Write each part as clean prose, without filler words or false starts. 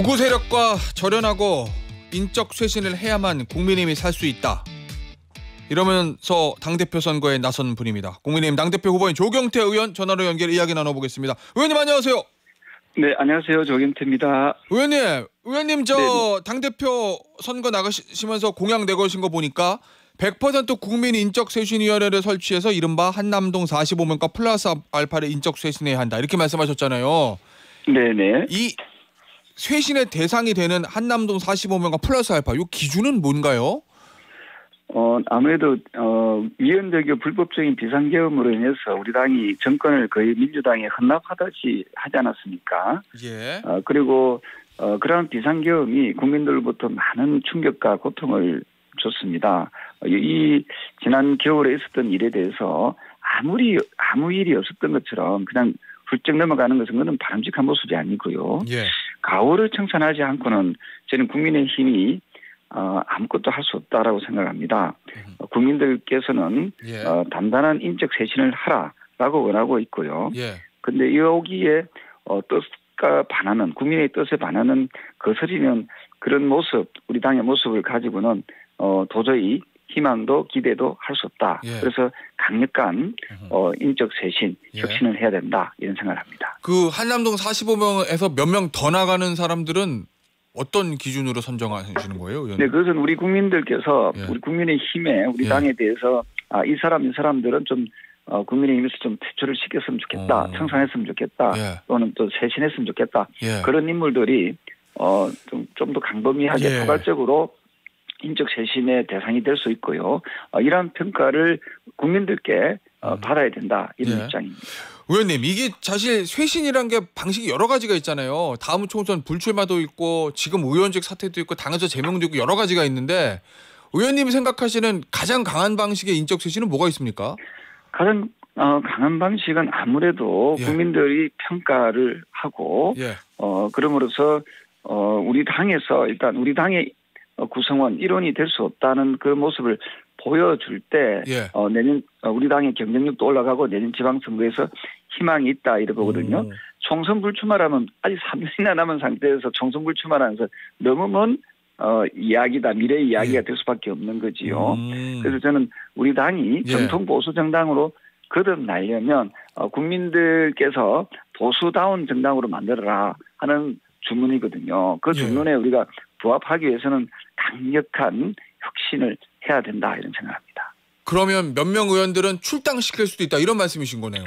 극우 세력과 절연하고 인적 쇄신을 해야만 국민의힘이 살 수 있다. 이러면서 당대표 선거에 나선 분입니다. 국민의힘 당대표 후보인 조경태 의원 전화로 연결 이야기 나눠보겠습니다. 의원님 안녕하세요. 네, 안녕하세요. 조경태입니다. 의원님 저 당대표 선거 나가시면서 공약 내거신 거 보니까 100% 국민 인적쇄신위원회를 설치해서 이른바 한남동 45명과 플러스 알파를 인적쇄신해야 한다. 이렇게 말씀하셨잖아요. 네네. 이 쇄신의 대상이 되는 한남동 45명과 플러스 알파, 이 기준은 뭔가요? 아무래도 위헌적이고 불법적인 비상계엄으로 인해서 우리 당이 정권을 거의 민주당에 헌납하듯이 하지 않았습니까? 예. 그리고 그러한 비상계엄이 국민들로부터 많은 충격과 고통을 줬습니다. 이 지난 겨울에 있었던 일에 대해서 아무 일이 없었던 것처럼 그냥 훌쩍 넘어가는 것은 그건 바람직한 모습이 아니고요. 예. 가오를 청산하지 않고는 저는 국민의힘이 아무것도 할 수 없다라고 생각합니다. 국민들께서는 예. 단단한 인적 쇄신을 하라라고 원하고 있고요. 그런데 예. 여기에 뜻과 반하는 국민의 뜻에 반하는 거스리는 그런 모습, 우리 당의 모습을 가지고는 도저히 희망도 기대도 할 수 없다. 예. 그래서 강력한 인적 쇄신, 혁신을 해야 된다. 이런 생각을 합니다. 그 한남동 45명에서 몇 명 더 나가는 사람들은 어떤 기준으로 선정하시는 거예요, 의원님? 네, 그것은 우리 국민들께서 예. 우리 국민의힘에 우리 예. 당에 대해서 이 사람들은 좀 국민의힘에서 좀 퇴출을 시켰으면 좋겠다, 청산했으면 좋겠다, 예. 또는 또 쇄신했으면 좋겠다. 예. 그런 인물들이 좀 더 강범위하게 예. 포괄적으로 인적 쇄신의 대상이 될 수 있고요. 이러한 평가를 국민들께 받아야 된다, 이런 예. 입장입니다. 의원님, 이게 사실 쇄신이란 게 방식이 여러 가지가 있잖아요. 다음 총선 불출마도 있고 지금 의원직 사퇴도 있고 당에서 제명도 있고 여러 가지가 있는데 의원님이 생각하시는 가장 강한 방식의 인적 쇄신은 뭐가 있습니까? 가장 강한 방식은 아무래도 예. 국민들이 평가를 하고 예. 그럼으로써 우리 당에서 일단 우리 당의 구성원 일원이 될 수 없다는 그 모습을 보여줄 때 예. 내년 우리 당의 경쟁력도 올라가고 내년 지방선거에서 희망이 있다 이래 보거든요. 총선 불출마라면 아직 3년이나 남은 상태에서 총선 불출마라면서 너무 먼 이야기다, 미래 이야기가 예. 될 수밖에 없는 거지요. 그래서 저는 우리 당이 예. 정통 보수 정당으로 거듭나려면 국민들께서 보수다운 정당으로 만들어라 하는 주문이거든요. 그 주문에 우리가 부합하기 위해서는 강력한 혁신을 해야 된다, 이런 생각합니다. 그러면 몇 명 의원들은 출당시킬 수도 있다, 이런 말씀이신 거네요.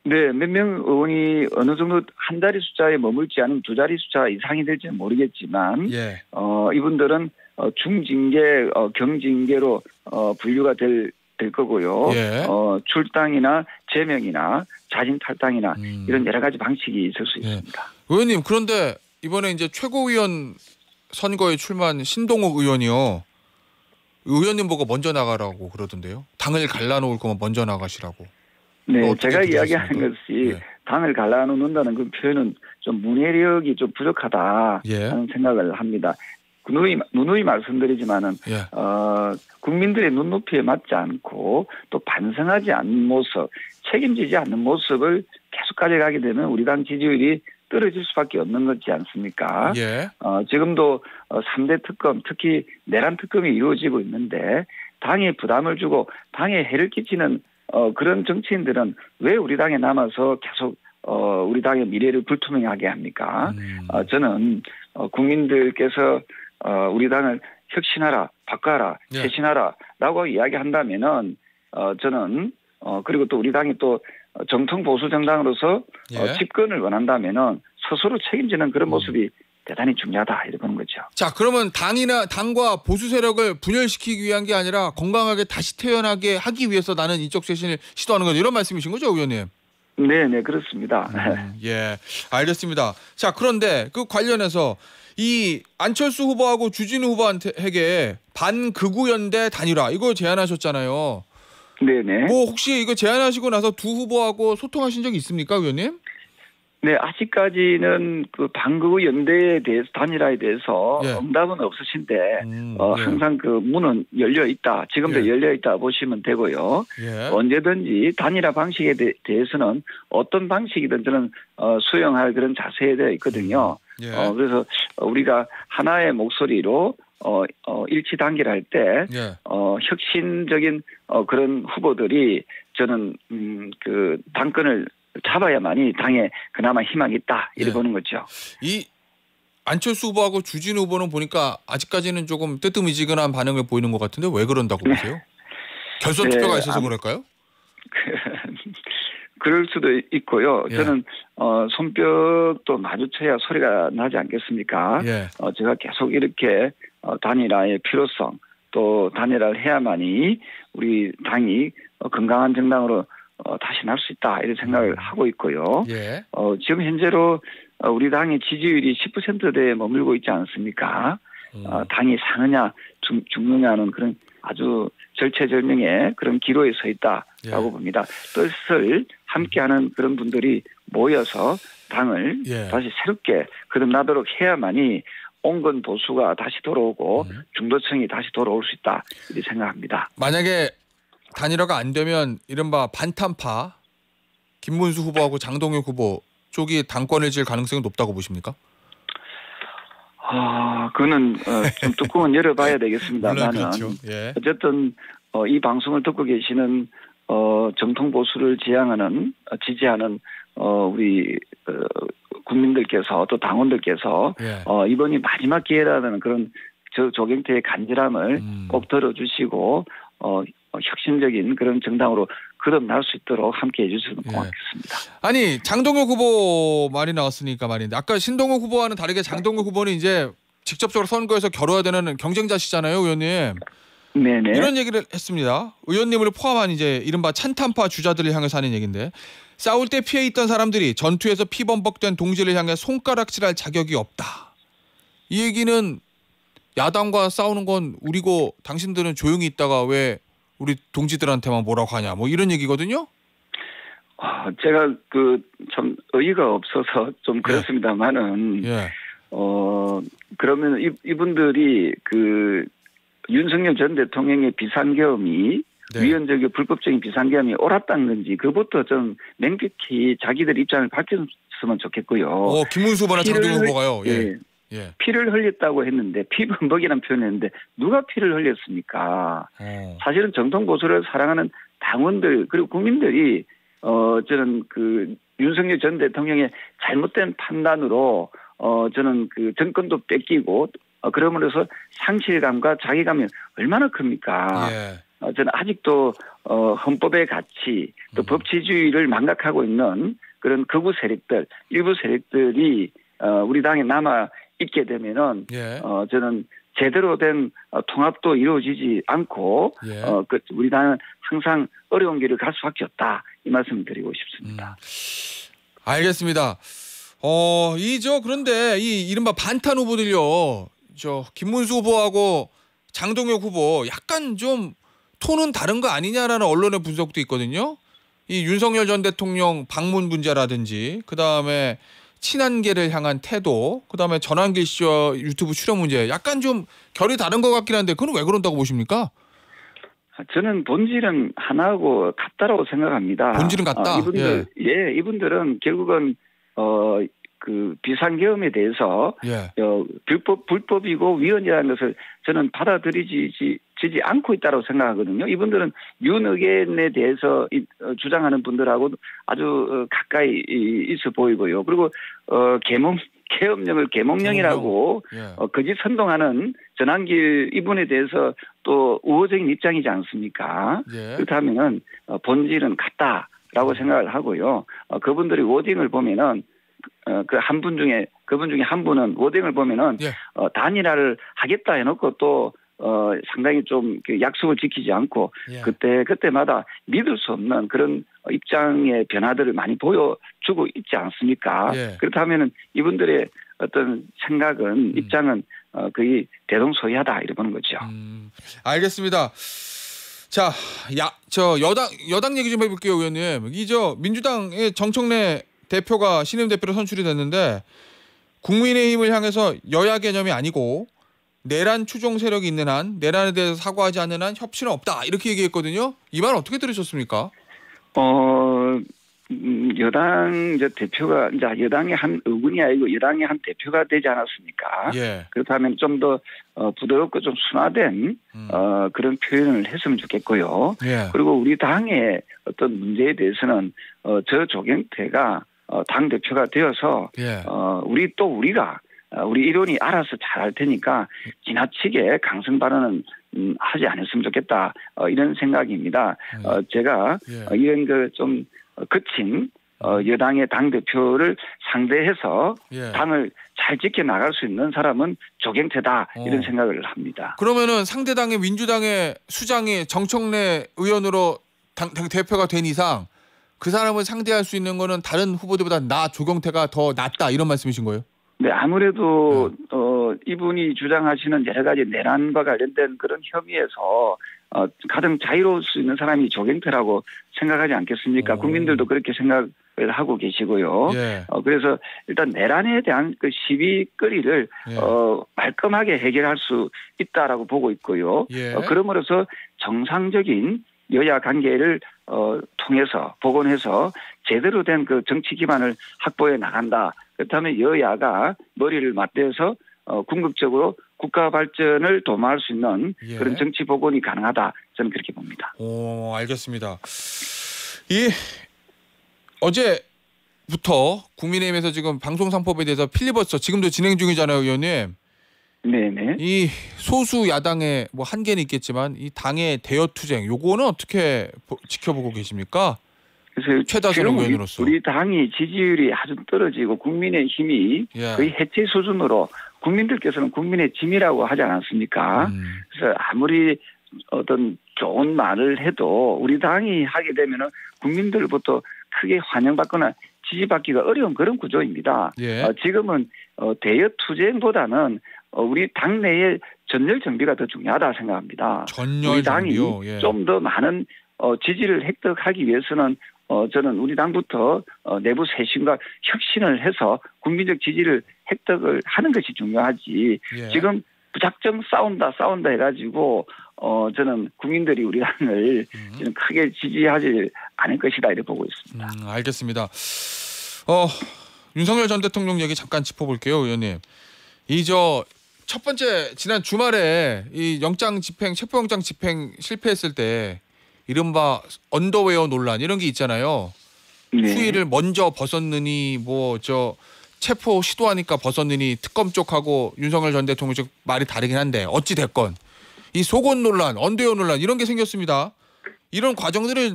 네, 몇 명 의원이 어느 정도 한 자리 숫자에 머물지 않은 두 자리 숫자 이상이 될지는 모르겠지만 예. 이분들은 중징계, 경징계로 분류가 될 거고요. 예. 출당이나 제명이나 자진 탈당이나 이런 여러 가지 방식이 있을 수 예. 있습니다. 의원님, 그런데 이번에 이제 최고위원 선거에 출마한 신동욱 의원이요. 의원님 보고 먼저 나가라고 그러던데요. 당을 갈라놓을 거면 먼저 나가시라고. 네, 제가 들으셨습니까? 이야기하는 것이 예. 당을 갈라놓는다는 그 표현은 좀 문해력이 좀 부족하다 예. 하는 생각을 합니다. 누누이 말씀드리지만은 예. 국민들의 눈높이에 맞지 않고 또 반성하지 않는 모습, 책임지지 않는 모습을 계속 가져가게 되면 우리 당 지지율이 떨어질 수밖에 없는 거지 않습니까? 예. 지금도 3대 특검, 특히 내란 특검이 이루어지고 있는데 당에 부담을 주고 당에 해를 끼치는 그런 정치인들은 왜 우리 당에 남아서 계속 우리 당의 미래를 불투명하게 합니까? 저는 국민들께서 우리 당을 혁신하라, 바꿔라, 예. 쇄신하라라고 이야기한다면은 저는 그리고 또 우리 당이 또 정통 보수 정당으로서 예. 집권을 원한다면은 스스로 책임지는 그런 모습이 대단히 중요하다, 이렇게 보는 거죠. 자, 그러면 당과 보수 세력을 분열시키기 위한 게 아니라 건강하게 다시 태어나게 하기 위해서 나는 인적 쇄신을 시도하는 건 이런 말씀이신 거죠, 의원님? 네, 그렇습니다. 예, 알겠습니다. 자, 그런데 그 관련해서 이 안철수 후보하고 주진우 후보에게 반극우 연대 단일화 이거 제안하셨잖아요. 네네. 뭐 혹시 이거 제안하시고 나서 두 후보하고 소통하신 적이 있습니까, 의원님? 네, 아직까지는 그 방구 연대에 대해서 단일화에 대해서 예. 응답은 없으신데 예. 항상 그 문은 열려 있다. 지금도 예. 열려 있다 보시면 되고요. 예. 언제든지 단일화 방식에 대해서는 어떤 방식이든 저는 수용할 그런 자세에 되어 있거든요. 예. 그래서 우리가 하나의 목소리로 일치 단결할 때 예. 혁신적인 그런 후보들이 저는 그 당권을 잡아야만이 당에 그나마 희망이 있다 이렇게 예. 보는 거죠. 이 안철수 후보하고 주진우 후보는 보니까 아직까지는 조금 뜨뜻미지근한 반응을 보이는 것 같은데 왜 그런다고 보세요? 결선 네, 투표가 있어서 그럴까요? 그럴 수도 있고요. 예. 저는 손뼉도 마주쳐야 소리가 나지 않겠습니까? 예. 제가 계속 이렇게 단일화의 필요성 또 단일화를 해야만이 우리 당이 건강한 정당으로 다시 날 수 있다 이런 생각을 하고 있고요. 예. 지금 현재로 우리 당의 지지율이 10%대에 머물고 있지 않습니까? 당이 사느냐 죽느냐는 그런 아주 절체절명의 그런 기로에 서 있다라고 예. 봅니다. 뜻을 함께하는 그런 분들이 모여서 당을 예. 다시 새롭게 거듭나도록 해야만이 온건 보수가 다시 돌아오고 중도층이 다시 돌아올 수 있다 이렇게 생각합니다. 만약에 단일화가 안 되면 이른바 반탄파 김문수 후보하고 장동혁 후보 쪽이 당권을 질 가능성이 높다고 보십니까? 그거는 좀 뚜껑은 열어봐야 되겠습니다만은 그렇죠. 예. 어쨌든 이 방송을 듣고 계시는 정통 보수를 지지하는 우리 국민들께서 또 당원들께서 예. 이번이 마지막 기회라는 그런 조경태의 간절함을 꼭 들어주시고 혁신적인 그런 정당으로 거듭날 수 있도록 함께해 주시면 고맙겠습니다. 아니 장동혁 후보 말이 나왔으니까 말인데 아까 신동욱 후보와는 다르게 장동혁 후보는 이제 직접적으로 선거에서 겨뤄야 되는 경쟁자시잖아요, 의원님. 네네. 이런 얘기를 했습니다. 의원님을 포함한 이제 이른바 찬탄파 주자들을 향해서 하는 얘기인데 싸울 때 피해 있던 사람들이 전투에서 피범벅된 동지를 향해 손가락질할 자격이 없다. 이 얘기는 야당과 싸우는 건 우리고 당신들은 조용히 있다가 왜 우리 동지들한테만 뭐라고 하냐 뭐 이런 얘기거든요. 제가 참 어이가 없어서 좀 그렇습니다만은 예. 그러면 이분들이 윤석열 전 대통령의 비상계엄이 네. 위헌적이고 불법적인 비상계엄이 옳았다는 건지 그것부터 좀 명백히 자기들 입장을 밝혔으면 좋겠고요. 김문수 후보나 장동혁 후보가요. 예. 예. 피를 흘렸다고 했는데 피범벅이라는 표현했는데 누가 피를 흘렸습니까? 사실은 정통 보수를 사랑하는 당원들 그리고 국민들이 저는 윤석열 전 대통령의 잘못된 판단으로 저는 정권도 뺏기고 그러므로서 상실감과 자괴감이 얼마나 큽니까? 예. 저는 아직도 헌법의 가치 또 법치주의를 망각하고 있는 그런 극우 세력들 일부 세력들이 우리 당에 남아 있게 되면은 예. 저는 제대로 된 통합도 이루어지지 않고 예. 우리 당은 항상 어려운 길을 갈 수밖에 없다 이 말씀을 드리고 싶습니다. 알겠습니다. 그런데 이 이른바 반탄 후보들요. 김문수 후보하고 장동혁 후보 약간 좀 톤은 다른 거 아니냐라는 언론의 분석도 있거든요. 이 윤석열 전 대통령 방문 문제라든지 그다음에 친한계를 향한 태도, 그다음에 전환길 씨와 유튜브 출연 문제 약간 좀 결이 다른 것 같긴 한데 그건 왜 그런다고 보십니까? 저는 본질은 하나하고 같다라고 생각합니다. 본질은 같다. 이분들은 결국은 비상계엄에 대해서 불법이고 위헌이라는 것을 저는 받아들이지 않고 있다고 생각하거든요. 이분들은 윤 의견에 대해서 주장하는 분들하고 아주 가까이 있어 보이고요. 그리고 계엄령을 계몽령이라고 거짓 선동하는 전환길 이분에 대해서 또 우호적인 입장이지 않습니까? 그렇다면 본질은 같다라고 생각을 하고요. 그분들이 워딩을 보면은 그분 중에 한 분은 워딩을 보면은 단일화를 하겠다 해놓고 또 상당히 좀 약속을 지키지 않고 그때마다 믿을 수 없는 그런 입장의 변화들을 많이 보여주고 있지 않습니까? 그렇다면은 이분들의 어떤 생각은 입장은 거의 대동소이하다 이렇게 보는 거죠. 알겠습니다. 자, 여당 얘기 좀 해볼게요, 의원님. 민주당의 정청래 대표가 신임 대표로 선출이 됐는데 국민의힘을 향해서 여야 개념이 아니고 내란 추종 세력이 있는 한 내란에 대해서 사과하지 않는 한 협치는 없다 이렇게 얘기했거든요. 이 말 어떻게 들으셨습니까? 여당 이제 대표가 이제 여당의 한 의원이 아니고 여당의 한 대표가 되지 않았습니까? 예. 그렇다면 좀 더 부드럽고 좀 순화된 그런 표현을 했으면 좋겠고요. 예. 그리고 우리 당의 어떤 문제에 대해서는 저 조경태가 당 대표가 되어서 예. 우리가 우리 일원이 알아서 잘할 테니까 지나치게 강성 발언은 하지 않았으면 좋겠다 이런 생각입니다. 제가 예. 이런 그 좀 거친 여당의 당 대표를 상대해서 예. 당을 잘 지켜 나갈 수 있는 사람은 조경태다 이런 생각을 합니다. 그러면은 상대당의 민주당의 수장이 정청래 의원으로 당 대표가 된 이상 그 사람을 상대할 수 있는 거는 다른 후보들보다 나 조경태가 더 낫다 이런 말씀이신 거예요? 네, 아무래도 이분이 주장하시는 여러 가지 내란과 관련된 그런 혐의에서 가장 자유로울 수 있는 사람이 조경태라고 생각하지 않겠습니까? 국민들도 그렇게 생각을 하고 계시고요. 예. 그래서 일단 내란에 대한 그 시비거리를 예. 말끔하게 해결할 수 있다라고 보고 있고요. 예. 그러므로서 정상적인 여야 관계를 통해서 복원해서 제대로 된 그 정치 기반을 확보해 나간다. 그렇다면 여야가 머리를 맞대서 궁극적으로 국가 발전을 도모할 수 있는 예. 그런 정치 복원이 가능하다. 저는 그렇게 봅니다. 오, 알겠습니다. 어제부터 국민의힘에서 지금 방송 3법에 대해서 필리버스터 지금도 진행 중이잖아요, 의원님. 네네. 이 소수 야당의 뭐 한계는 있겠지만 이 당의 대여 투쟁 요거는 어떻게 지켜보고 계십니까? 그래서 최다선 지금 의원으로서. 우리 당이 지지율이 아주 떨어지고 국민의 힘이 예. 거의 해체 수준으로 국민들께서는 국민의 짐이라고 하지 않았습니까? 그래서 아무리 어떤 좋은 말을 해도 우리 당이 하게 되면은 국민들부터 크게 환영받거나 지지받기가 어려운 그런 구조입니다. 예. 지금은 대여 투쟁보다는 우리 당내의 전열 정비가 더 중요하다 생각합니다. 전열 우리 당이 정비요? 예. 좀 더 많은 지지를 획득하기 위해서는 저는 우리 당부터 내부 쇄신과 혁신을 해서 국민적 지지를 획득을 하는 것이 중요하지. 예. 지금 무작정 싸운다 해가지고 저는 국민들이 우리 당을 저는 크게 지지하지 않을 것이다 이렇게 보고 있습니다. 알겠습니다. 윤석열 전 대통령 얘기 잠깐 짚어볼게요, 의원님. 첫 번째 지난 주말에 이 체포영장 집행 실패했을 때 이른바 언더웨어 논란 이런 게 있잖아요. 네. 수위를 먼저 벗었느니 체포 시도하니까 벗었느니 특검 쪽하고 윤석열 전 대통령 쪽 말이 다르긴 한데 어찌 됐건 이 속옷 논란, 언더웨어 논란 이런 게 생겼습니다. 이런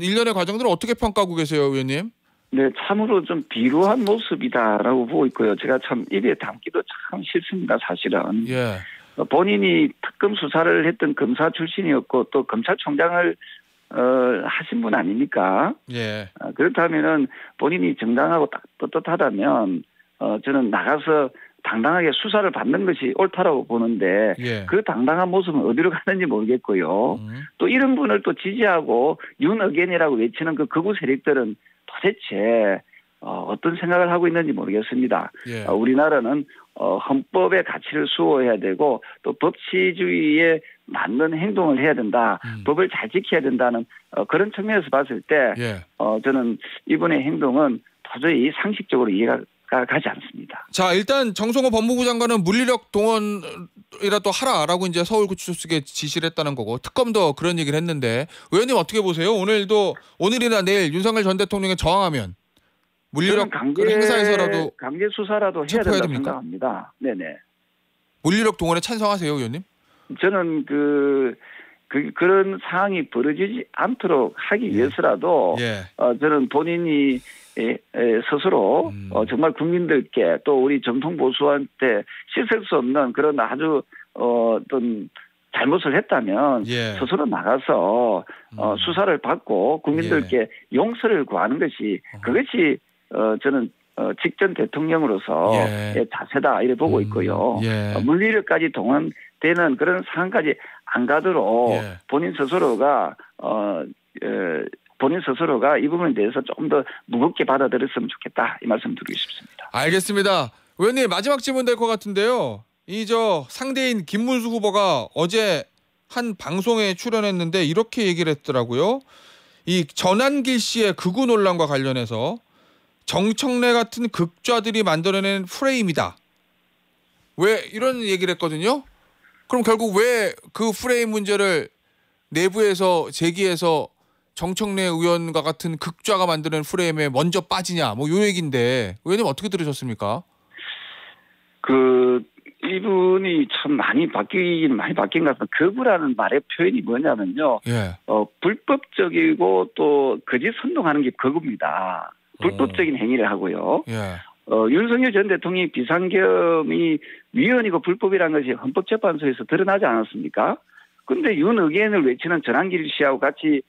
일련의 과정들을 어떻게 평가하고 계세요, 의원님? 네, 참으로 좀 비루한 모습이다라고 보고 있고요. 제가 참 입에 담기도 참 싫습니다, 사실은. 예. 본인이 특검 수사를 했던 검사 출신이었고 또 검찰총장을 하신 분 아닙니까? 예. 그렇다면은 본인이 정당하고 딱 떳떳하다면 저는 나가서 당당하게 수사를 받는 것이 옳다라고 보는데 예. 그 당당한 모습은 어디로 가는지 모르겠고요. 또 이런 분을 또 지지하고 윤어겐이라고 외치는 그 극우 세력들은 도대체 어떤 생각을 하고 있는지 모르겠습니다. 예. 우리나라는 헌법의 가치를 수호해야 되고 또 법치주의에 맞는 행동을 해야 된다. 법을 잘 지켜야 된다는 그런 측면에서 봤을 때 예. 저는 이분의 행동은 도저히 상식적으로 이해가 가지 않습니다. 자, 일단 정성호 법무부 장관은 물리력 동원이라도 하라라고 이제 서울구치소에 지시를 했다는 거고 특검도 그런 얘기를 했는데 의원님 어떻게 보세요? 오늘이나 내일 윤석열 전 대통령이 저항하면 물리력 행사에서라도 강제 수사라도 해야 된다고 생각합니다. 네네. 물리력 동원에 찬성하세요, 의원님? 저는 그런 상황이 벌어지지 않도록 하기 위해서라도 예. 저는 본인이 스스로 정말 국민들께 또 우리 정통 보수한테 씻을 수 없는 그런 아주 어떤 잘못을 했다면 예. 스스로 나가서 수사를 받고 국민들께 용서를 구하는 것이 그것이 저는 직전 대통령으로서 자세다 이렇게 보고 있고요. 물리력까지 동원되는 그런 상황까지 안 가도록 본인 스스로가 본인 스스로가 이 부분에 대해서 조금 더 무겁게 받아들였으면 좋겠다 이 말씀 드리고 싶습니다. 알겠습니다. 의원님 마지막 질문 될 것 같은데요. 이 상대인 김문수 후보가 어제 한 방송에 출연했는데 이렇게 얘기를 했더라고요. 이 전한길 씨의 극우 논란과 관련해서 정청래 같은 극좌들이 만들어낸 프레임이다. 왜 이런 얘기를 했거든요. 그럼 결국 왜 그 프레임 문제를 내부에서 제기해서 정청래 의원과 같은 극좌가 만드는 프레임에 먼저 빠지냐, 뭐 요 얘기인데 의원님 어떻게 들으셨습니까? 이분이 참 많이 바뀐 것 같습니다. 극우라는 말의 표현이 뭐냐면요. 예. 불법적이고 또 거짓 선동하는 게 극우입니다. 불법적인 행위를 하고요. 예. 윤석열 전 대통령이 비상계엄이 위헌이고 불법이라는 것이 헌법재판소에서 드러나지 않았습니까? 근데 윤의견을 외치는 전한길 씨하고 같이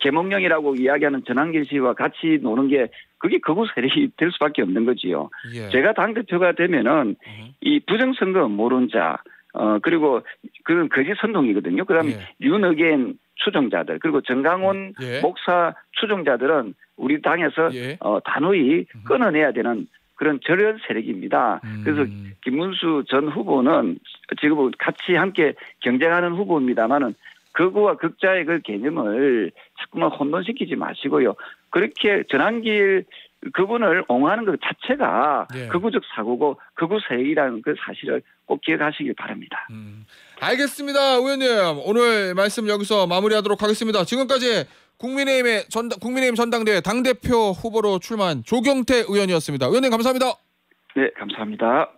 계몽령이라고 이야기하는 전한길 씨와 같이 노는 게 그게 극우 세력이 될 수밖에 없는 거지요. 예. 제가 당대표가 되면은 이 부정선거 음모론자 그리고 그런 거짓 선동이거든요. 그다음에 예. 윤의견 추종자들 그리고 정강원 예. 목사 추종자들은 우리 당에서 예. 단호히 끊어내야 되는 그런 절연 세력입니다. 그래서 김문수 전 후보는 지금 같이 함께 경쟁하는 후보입니다만은 극우와 극자의 그 개념을 자꾸만 혼돈시키지 마시고요. 그렇게 전한길 그분을 옹호하는 것 자체가 예. 극우적 사고고 극우 세력이라는 그 사실을 꼭 기억하시길 바랍니다. 알겠습니다. 의원님 오늘 말씀 여기서 마무리하도록 하겠습니다. 지금까지 국민의힘 전당대회 당대표 후보로 출마한 조경태 의원이었습니다. 의원님 감사합니다. 네, 감사합니다.